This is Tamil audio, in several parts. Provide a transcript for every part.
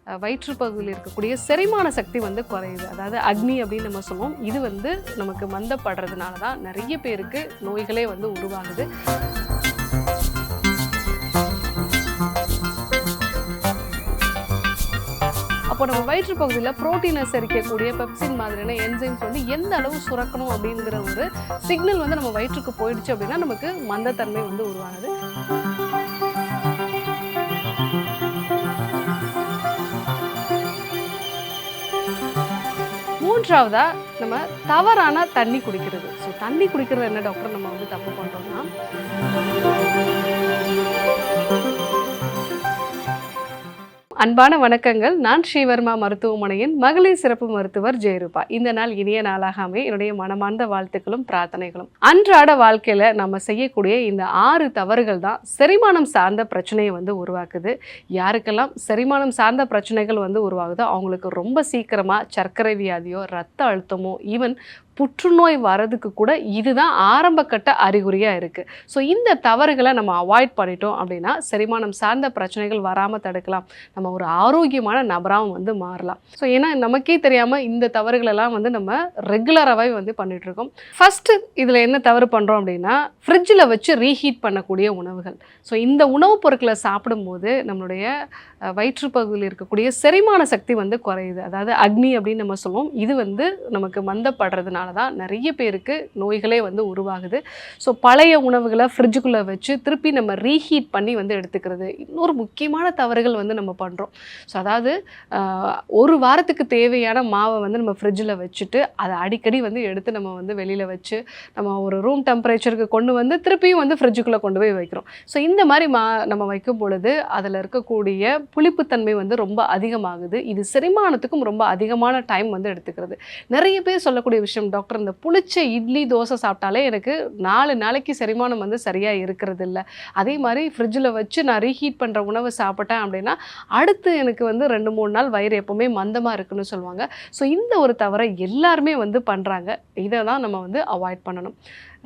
வயிற்று பகுதியில் இருக்கக்கூடிய செரிமான சக்தி வந்து குறையுது. அதாவது அக்னி அப்படின்னு நம்ம சொல்லுவோம். இது வந்து நமக்கு மந்தப்படுறதுனால தான் நிறைய பேருக்கு நோய்களே வந்து உருவாகுது. அப்போ நம்ம வயிற்று பகுதியில் புரோட்டீனை செரிக்கக்கூடிய பெப்சின் மாதிரியான என்சைம்ஸ் வந்து எந்த அளவு சுரக்கணும் அப்படிங்கிற ஒரு சிக்னல் வந்து நம்ம வயிற்றுக்கு போயிடுச்சு அப்படின்னா நமக்கு மந்தத்தன்மை வந்து உருவாகுது. மூன்றாவதா நம்ம தவறான தண்ணி குடிக்கிறது. ஸோ தண்ணி குடிக்கிறது என்ன டாக்டர் நம்ம வந்து தப்பு பண்றோம்னா, அன்பான வணக்கங்கள். நான் ஸ்ரீவர்மா மருத்துவமனையின் மகளிர் சிறப்பு மருத்துவர் ஜெயரூபா. இந்த நாள் இனிய நாளாக அமைய என்னுடைய மனமார்ந்த வாழ்த்துக்களும் பிரார்த்தனைகளும். அன்றாட வாழ்க்கையில நம்ம செய்யக்கூடிய இந்த 6 தவறுகள் தான் செரிமானம் சார்ந்த பிரச்சனையை வந்து உருவாக்குது. யாருக்கெல்லாம் செரிமானம் சார்ந்த பிரச்சனைகள் வந்து உருவாகுதோ அவங்களுக்கு ரொம்ப சீக்கிரமா சர்க்கரை வியாதியோ ரத்த அழுத்தமோ ஈவன் புற்றுநோய் வரதுக்கு கூட இதுதான் ஆரம்ப கட்ட அறிகுறியாக இருக்குது. ஸோ இந்த தவறுகளை நம்ம அவாய்ட் பண்ணிட்டோம் அப்படின்னா செரிமானம் சார்ந்த பிரச்சனைகள் வராமல் தடுக்கலாம். நம்ம ஒரு ஆரோக்கியமான நபராகவும் வந்து மாறலாம். ஸோ ஏன்னா நமக்கே தெரியாமல் இந்த தவறுகளெல்லாம் வந்து நம்ம ரெகுலராகவே வந்து பண்ணிகிட்ருக்கோம். ஃபஸ்ட்டு இதில் என்ன தவறு பண்ணுறோம் அப்படின்னா, ஃப்ரிட்ஜில் வச்சு ரீஹீட் பண்ணக்கூடிய உணவுகள். ஸோ இந்த உணவுப் பொருட்களை சாப்பிடும்போது நம்மளுடைய வயிற்று பகுதியில் இருக்கக்கூடிய செரிமான சக்தி வந்து குறையுது. அதாவது அக்னி அப்படின்னு நம்ம சொல்லுவோம். இது வந்து நமக்கு மந்தப்படுறதுனால தான் நிறைய பேருக்கு நோய்களே வந்து உருவாகுது. ஸோ பழைய உணவுகளை ஃப்ரிட்ஜுக்குள்ளே வச்சு திருப்பி நம்ம ரீஹீட் பண்ணி வந்து எடுத்துக்கிறது இன்னொரு முக்கியமான தவறுகள் வந்து நம்ம பண்ணுறோம். ஸோ அதாவது ஒரு வாரத்துக்கு தேவையான மாவை வந்து நம்ம ஃப்ரிட்ஜில் வச்சுட்டு அதை அடிக்கடி வந்து எடுத்து நம்ம வந்து வெளியில் வச்சு நம்ம ஒரு ரூம் டெம்பரேச்சருக்கு கொண்டு வந்து திருப்பியும் வந்து ஃப்ரிட்ஜுக்குள்ளே கொண்டு போய் வைக்கிறோம். ஸோ இந்த மாதிரி நம்ம வைக்கும் பொழுது அதில் இருக்கக்கூடிய புளிப்புத்தன்மை வந்து ரொம்ப அதிகமாகுது. இது செரிமானத்துக்கும் ரொம்ப அதிகமான டைம் வந்து எடுத்துக்கிறது. நிறைய பேர் சொல்லக்கூடிய விஷயம், டாக்டர் இந்த புளிச்ச இட்லி தோசை சாப்பிட்டாலே எனக்கு 4 நாளைக்கு செரிமானம் வந்து சரியாக இருக்கிறது இல்லை. அதே மாதிரி ஃப்ரிட்ஜில் வச்சு நான் ரீஹீட் பண்ணுற உணவை சாப்பிட்டேன் அப்படின்னா அடுத்து எனக்கு வந்து 2-3 நாள் வயிறு எப்போவுமே மந்தமாக இருக்குன்னு சொல்லுவாங்க. ஸோ இந்த ஒரு தவறை எல்லாருமே வந்து பண்ணுறாங்க. இதை தான் நம்ம வந்து அவாய்ட் பண்ணணும்.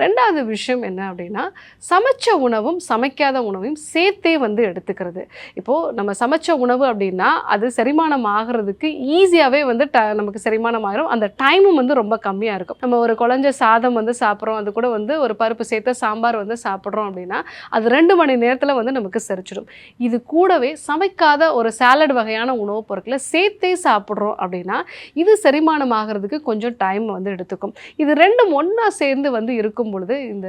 ரெண்டாவது விஷயம் என்ன அப்படின்னா, சமைச்ச உணவும் சமைக்காத உணவையும் சேர்த்தே வந்து எடுத்துக்கிறது. இப்போது நம்ம சமைச்ச உணவு அப்படின்னா அது செரிமானம் ஆகிறதுக்கு ஈஸியாகவே வந்து நமக்கு செரிமானம் ஆகிரும். அந்த டைமும் வந்து ரொம்ப கம்மியாக இருக்கும். நம்ம ஒரு குழஞ்ச சாதம் வந்து சாப்பிட்றோம், அது கூட வந்து ஒரு பருப்பு சேர்த்து சாம்பார் வந்து சாப்பிட்றோம் அப்படின்னா அது 2 மணி நேரத்தில் வந்து நமக்கு செரிச்சிடும். இது கூடவே சமைக்காத ஒரு சாலட் வகையான உணவுப் பொருட்களை சேர்த்தே சாப்பிட்றோம் அப்படின்னா இது செரிமானம் ஆகிறதுக்கு கொஞ்சம் டைம் வந்து எடுத்துக்கும். இது 2ம் ஒன்றா சேர்ந்து வந்து இருக்கும் பொழுது இந்த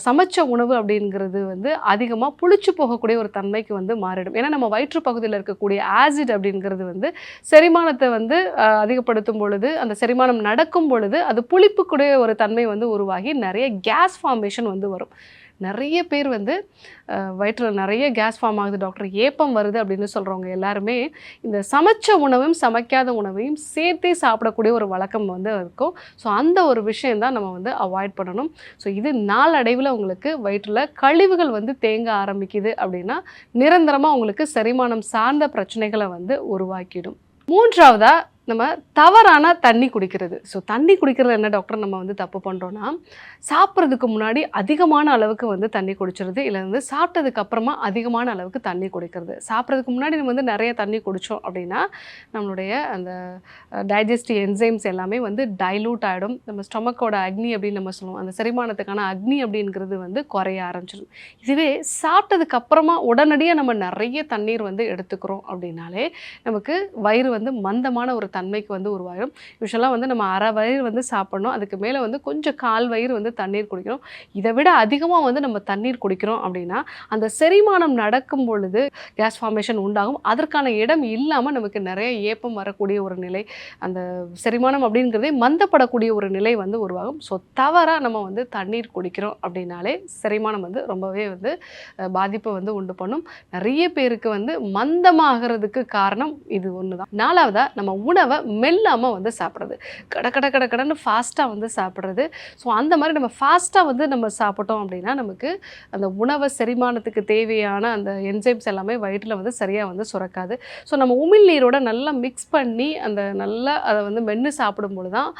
சமைச்ச உணவு அப்படிங்கிறது வந்து அதிகமாக புளிச்சு போகக்கூடிய ஒரு தன்மைக்கு வந்து மாறிடும். ஏன்னா நம்ம வயிற்று பகுதியில் இருக்கக்கூடிய ஆசிட் அப்படிங்கிறது வந்து செரிமானத்தை வந்து அதிகப்படுத்தும் பொழுது, அந்த செரிமானம் நடக்கும் பொழுது அது புளிப்புக்கூடிய ஒரு தன்மை வந்து உருவாகி நிறைய கேஸ் ஃபார்மேஷன் வந்து வரும். நிறைய பேர் வந்து வயிற்றில் நிறைய கேஸ் ஃபார்ம் ஆகுது டாக்டர், ஏப்பம் வருது அப்படின்னு சொல்கிறவங்க எல்லாருமே இந்த சமைச்ச உணவையும் சமைக்காத உணவையும் சேர்த்தே சாப்பிடக்கூடிய ஒரு வழக்கம் வந்து இருக்கும். ஸோ அந்த ஒரு விஷயந்தான் நம்ம வந்து அவாய்ட் பண்ணணும். ஸோ இது நாளடைவில் உங்களுக்கு வயிற்றில் கழிவுகள் வந்து தேங்க ஆரம்பிக்குது அப்படின்னா நிரந்தரமாக உங்களுக்கு செரிமானம் சார்ந்த பிரச்சனைகளை வந்து உருவாக்கிடும். மூன்றாவதா நம்ம தவறான தண்ணி குடிக்கிறது. ஸோ தண்ணி குடிக்கிறது என்ன டாக்டர் நம்ம வந்து தப்பு பண்ணுறோன்னா, சாப்பிட்றதுக்கு முன்னாடி அதிகமான அளவுக்கு வந்து தண்ணி குடிச்சிருது, இல்லை வந்து சாப்பிட்டதுக்கு அப்புறமா அதிகமான அளவுக்கு தண்ணி குடிக்கிறது. சாப்பிட்றதுக்கு முன்னாடி நம்ம வந்து நிறைய தண்ணி குடித்தோம் அப்படின்னா நம்மளுடைய அந்த டைஜஸ்டிவ் என்சைம்ஸ் எல்லாமே வந்து டைலூட் ஆகிடும். நம்ம ஸ்டொமக்கோட அக்னி அப்படின்னு நம்ம சொல்லுவோம், அந்த செரிமானத்துக்கான அக்னி அப்படிங்கிறது வந்து குறைய ஆரம்பிச்சிடும். இதுவே சாப்பிட்டதுக்கு அப்புறமா உடனடியாக நம்ம நிறைய தண்ணீர் வந்து எடுத்துக்கிறோம் அப்படின்னாலே நமக்கு வயிறு வந்து மந்தமான ஒரு தன்மைக்கு வந்து உருவாகும். யூஸ்வலாக வந்து நம்ம அரை வயிறு வந்து சாப்பிடணும், அதுக்கு மேலே வந்து கொஞ்சம் கால் வயிறு வந்து தண்ணீர் குடிக்கணும். இதை விட அதிகமாக வந்து நம்ம தண்ணீர் குடிக்கிறோம் அப்படின்னா அந்த செரிமானம் நடக்கும் பொழுது கேஸ் ஃபார்மேஷன் உண்டாகும். அதற்கான இடம் இல்லாமல் நமக்கு நிறைய ஏப்பம் வரக்கூடிய ஒரு நிலை, அந்த செரிமானம் அப்படிங்கிறதே மந்தப்படக்கூடிய ஒரு நிலை வந்து உருவாகும். ஸோ தவறாக நம்ம வந்து தண்ணீர் குடிக்கிறோம் அப்படின்னாலே செரிமானம் வந்து ரொம்பவே வந்து பாதிப்பை வந்து உண்டு பண்ணும். நிறைய பேருக்கு வந்து மந்தமாகிறதுக்கு காரணம் இது ஒன்று தான். நாலாவதாக நம்ம உணவை மெல்லாமல் வந்து சாப்பிட்றது, கடன்னு ஃபாஸ்ட்டாக வந்து சாப்பிட்றது. ஸோ அந்த மாதிரி நம்ம ஃபாஸ்ட்டாக வந்து நம்ம சாப்பிட்டோம் அப்படின்னா நமக்கு அந்த உணவை செரிமானத்துக்கு தேவையான அந்த என்சைம்ஸ் எல்லாமே வயிற்றில் வந்து சரியாக வந்து சுரக்காது. ஸோ நம்ம உமிழ்நீரோட நல்லா மிக்ஸ் பண்ணி அந்த நல்லா அதை வந்து மென்று சாப்பிடும்பொழுது தான்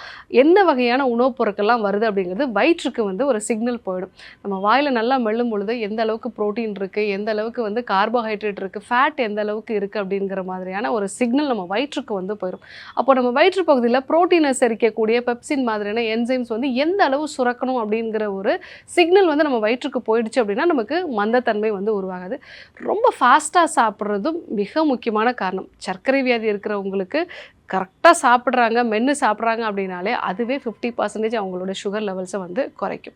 என்ன வகையான உணவுப் பொருட்கள்லாம் வருது அப்படிங்கிறது வயிற்றுக்கு வந்து ஒரு சிக்னல் போயிடும். நம்ம வாயில் நல்லா மெல்லும் பொழுது எந்த அளவுக்கு ப்ரோட்டீன் இருக்குது, எந்த அளவுக்கு வந்து கார்போஹைட்ரேட் இருக்குது, ஃபேட் எந்த அளவுக்கு இருக்குது அப்படிங்கிற மாதிரியான ஒரு சிக்னல் நம்ம வயிற்றுக்கு வந்து போயிடும். அப்போ நம்ம வயிற்று பகுதியில் ப்ரோட்டீனை செரிக்கக்கூடிய பெப்சின் மாதிரியான என்சைம்ஸ் வந்து எந்த அளவு சுரக்கணும் அப்படிங்கிற ஒரு சிக்னல் வந்து நம்ம வயிற்றுக்கு போயிடுச்சு அப்படின்னா நமக்கு மந்தத்தன்மை வந்து உருவாகாது. ரொம்ப ஃபாஸ்ட்டாக சாப்பிட்றதும் மிக முக்கியமான காரணம். சர்க்கரை வியாதி இருக்கிறவங்களுக்கு கரெக்டாக சாப்பிட்றாங்க, மென்று சாப்பிட்றாங்க அப்படின்னாலே அதுவே 50% அவங்களோட சுகர் லெவல்ஸை வந்து குறைக்கும்.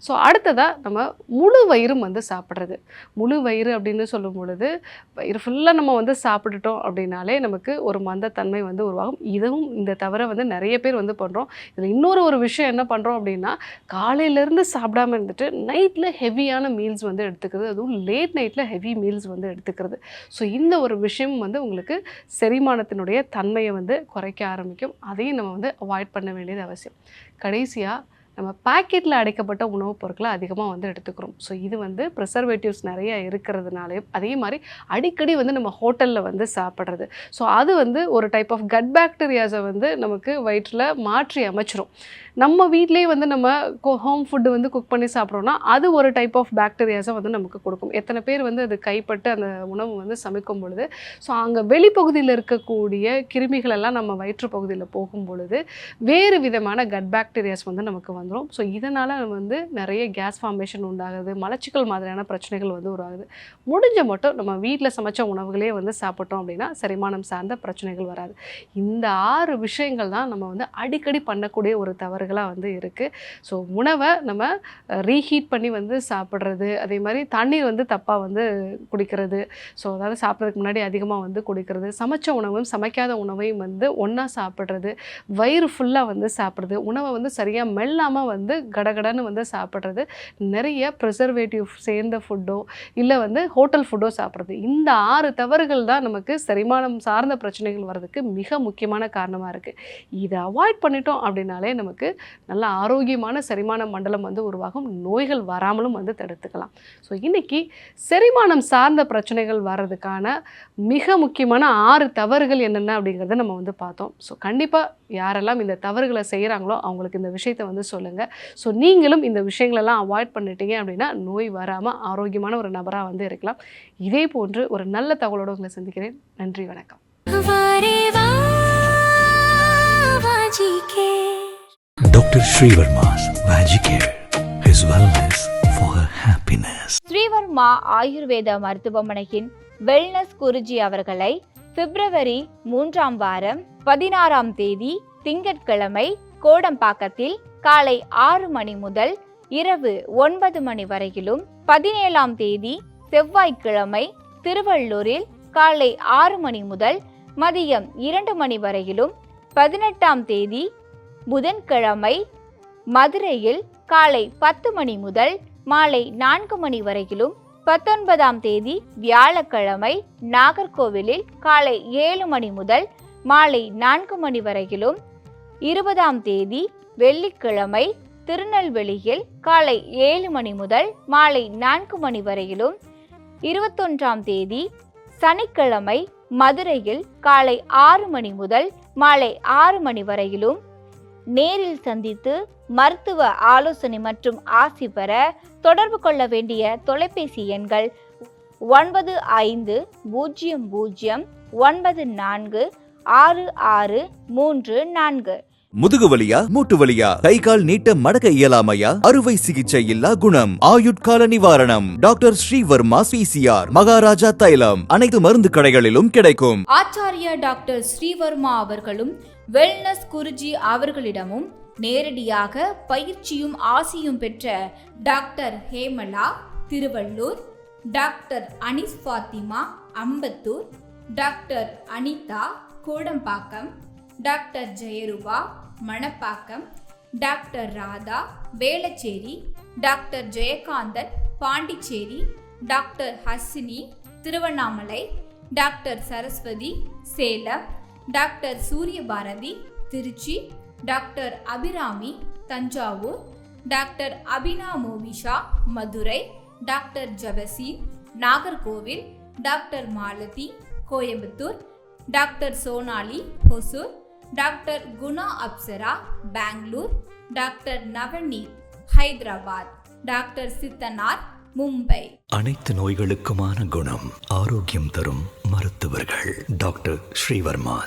ஸோ அடுத்ததாக நம்ம முழு வயிறும் வந்து சாப்பிட்றது. முழு வயிறு அப்படின்னு சொல்லும் பொழுது வயிறு ஃபுல்லாக நம்ம வந்து சாப்பிட்டுட்டோம் அப்படின்னாலே நமக்கு ஒரு மந்தத்தன்மை வந்து உருவாகும். இதுவும் இந்த தவிர வந்து நிறைய பேர் வந்து பண்ணுறோம். இதில் இன்னொரு விஷயம் என்ன பண்ணுறோம் அப்படின்னா, காலையிலேருந்து சாப்பிடாமல் இருந்துட்டு நைட்டில் ஹெவியான மீல்ஸ் வந்து எடுத்துக்கிறது, அதுவும் லேட் நைட்டில் ஹெவி மீல்ஸ் வந்து எடுத்துக்கிறது. ஸோ இந்த ஒரு விஷயம் வந்து உங்களுக்கு செரிமானத்தினுடைய தன்மையை வந்து குறைக்க ஆரம்பிக்கும். அதையும் நம்ம வந்து அவாய்ட் பண்ண வேண்டியது அவசியம். கடைசியாக நம்ம பேக்கெட்டில் அடைக்கப்பட்ட உணவுப் பொருட்களை அதிகமாக வந்து எடுத்துக்கிறோம். ஸோ இது வந்து ப்ரிசர்வேட்டிவ்ஸ் நிறைய இருக்கிறதுனாலே, அதே மாதிரி அடிக்கடி வந்து நம்ம ஹோட்டலில் வந்து சாப்பிட்றது. ஸோ அது வந்து ஒரு டைப் ஆஃப் கட் பாக்டீரியாஸை வந்து நமக்கு வயிற்றில் மாற்றி அமைச்சிரும். நம்ம வீட்டிலேயே வந்து நம்ம ஹோம் ஃபுட்டு வந்து குக் பண்ணி சாப்பிட்றோன்னா அது ஒரு டைப் ஆஃப் பாக்டீரியாஸை வந்து நமக்கு கொடுக்கும். எத்தனை பேர் வந்து அது கைப்பட்டு அந்த உணவு வந்து சமைக்கும் பொழுது ஸோ அங்கே வெளிப்பகுதியில் இருக்கக்கூடிய கிருமிகள் எல்லாம் நம்ம வயிற்று பகுதியில் போகும் பொழுது வேறு விதமான கட் பாக்டீரியாஸ் வந்து நமக்கு வந்துடும். ஸோ இதனால் வந்து நிறைய கேஸ் ஃபார்மேஷன் உண்டாகுது, மலச்சிக்கல் மாதிரியான பிரச்சனைகள் வந்து உருவாகுது. முடிஞ்ச மட்டும் நம்ம வீட்டில் சமைச்ச உணவுகளே வந்து சாப்பிட்டோம் அப்படின்னா செரிமானம் சார்ந்த பிரச்சனைகள் வராது. இந்த 6 விஷயங்கள் தான் நம்ம வந்து அடிக்கடி பண்ணக்கூடிய ஒரு தவறுகளாக வந்து இருக்குது. ஸோ உணவை நம்ம ரீஹீட் பண்ணி வந்து சாப்பிட்றது, அதே மாதிரி தண்ணீர் வந்து தப்பாக வந்து குடிக்கிறது, ஸோ அதாவது சாப்பிட்றதுக்கு முன்னாடி அதிகமாக வந்து குடிக்கிறது, சமைச்ச உணவையும் சமைக்காத உணவையும் வந்து ஒன்றா சாப்பிட்றது, வயிறு ஃபுல்லாக வந்து சாப்பிட்றது, உணவை வந்து சரியாக மெல்லாமல் வந்து கடகடன்னு வந்து சாப்பிட்றது, நிறைய ப்ரிசர்வேட்டிவ் சேர்ந்த ஃபுட்டோ இல்லை வந்து ஹோட்டல் ஃபுட்டோ சாப்பிட்றது. இந்த 6 தவறுகள் தான் நமக்கு செரிமானம் சார்ந்த பிரச்சனைகள் வர்றதுக்கு மிக முக்கியமான காரணமாக இருக்குது. இதை அவாய்ட் பண்ணிட்டோம் அப்படின்னாலே நமக்கு நல்ல ஆரோக்கியமான செரிமான மண்டலம் வந்து உருவாகும், நோய்கள் வராமலும் வந்து தடுத்துக்கலாம். ஸோ இன்றைக்கி செரிமானம் சார்ந்த பிரச்சனைகள் வர்றதுக்கான மிக முக்கியமான 6 தவறுகள் என்னென்ன அப்படிங்கிறத நம்ம வந்து பார்த்தோம். ஸோ கண்டிப்பாக யாரெல்லாம் இந்த தவறுகளை செய்கிறாங்களோ அவங்களுக்கு இந்த விஷயத்தை வந்து சொல்லுங்கள். ஸோ நீங்களும் இந்த விஷயங்களெல்லாம் அவாய்ட் பண்ணிட்டீங்க அப்படின்னா நோய் வராமல் ஆரோக்கியமான ஒரு நபராக வந்து இருக்கலாம். இதே போன்று ஒரு நல்ல தகவலோடு உங்களை சந்திக்கிறேன். நன்றி, வணக்கம். Dr. Srivarma's Vagicare, his wellness for her happiness. Sreevarma ஆயுர்வேத மருத்துவமனையின் வெல்னஸ் குருஜி அவர்களை பிப்ரவரி 3ஆம் வாரம் 16ஆம் தேதி திங்கட்கிழமை கோடம்பாக்கத்தில் காலை 6 மணி முதல் இரவு 9 மணி வரையிலும், 17ஆம் தேதி செவ்வாய்க்கிழமை திருவள்ளூரில் காலை 6 மணி முதல் மதியம் 2 மணி வரையிலும், 18ஆம் தேதி புதன்கிழமை மதுரையில் காலை 10 மணி முதல் மாலை 4 மணி வரையிலும், 19ஆம் தேதி வியாழக்கிழமை நாகர்கோவிலில் காலை 7 மணி முதல் மாலை 4 மணி வரையிலும், 20ஆம் தேதி வெள்ளிக்கிழமை திருநெல்வேலியில் காலை 7 மணி முதல் மாலை 4 மணி வரையிலும், 21ஆம் தேதி சனிக்கிழமை மதுரையில் காலை 6 மணி முதல் மாலை 6 மணி வரையிலும் நேரில் சந்தித்து மருத்துவ ஆலோசனை மற்றும் ஆசி பெற தொடர்பு கொள்ள வேண்டிய தொலைபேசி எண்கள் 9509466634. முதுகு வலியா, மூட்டு வலியா, கை கால் நீட்ட மடக்க இயலாமையா, அறுவை சிகிச்சை இல்லா குணம், ஆயுட்கால நிவாரணம். டாக்டர் ஸ்ரீவர்மா PCR, மகாராஜா தைலம் அனைத்து மருந்து கடைகளிலும் கிடைக்கும். ஆச்சாரியா டாக்டர் ஸ்ரீவர்மா அவர்களும் வெல்னஸ் குருஜி அவர்களிடமும் நேரடியாக பயிற்சியும் ஆசியும் பெற்ற doctor Hemala Thiruvallur, doctor Anis Fathima Ambattur, doctor Anitha Kodambakkam, doctor Jeyarupa Manapakkam, doctor Radha Velachery, doctor Jayakanthan Pondicherry, doctor Hasini Tiruvannamalai, doctor Saraswathi Salem, doctor Suryabharathi Trichy, doctor Abirami Thanjavur, doctor Abina Movisha Madurai, doctor Jabaseen Nagercoil, doctor Malathi Coimbatore, doctor Sonali Hosur, doctor Guna Apsara Bangalore, doctor Navneeth Hyderabad, doctor Siddhanar Mumbai. அனைத்து நோய்களுக்குமான குணம், ஆரோக்கியம் தரும் மருத்துவர்கள் டாக்டர் ஸ்ரீவர்மாஸ்.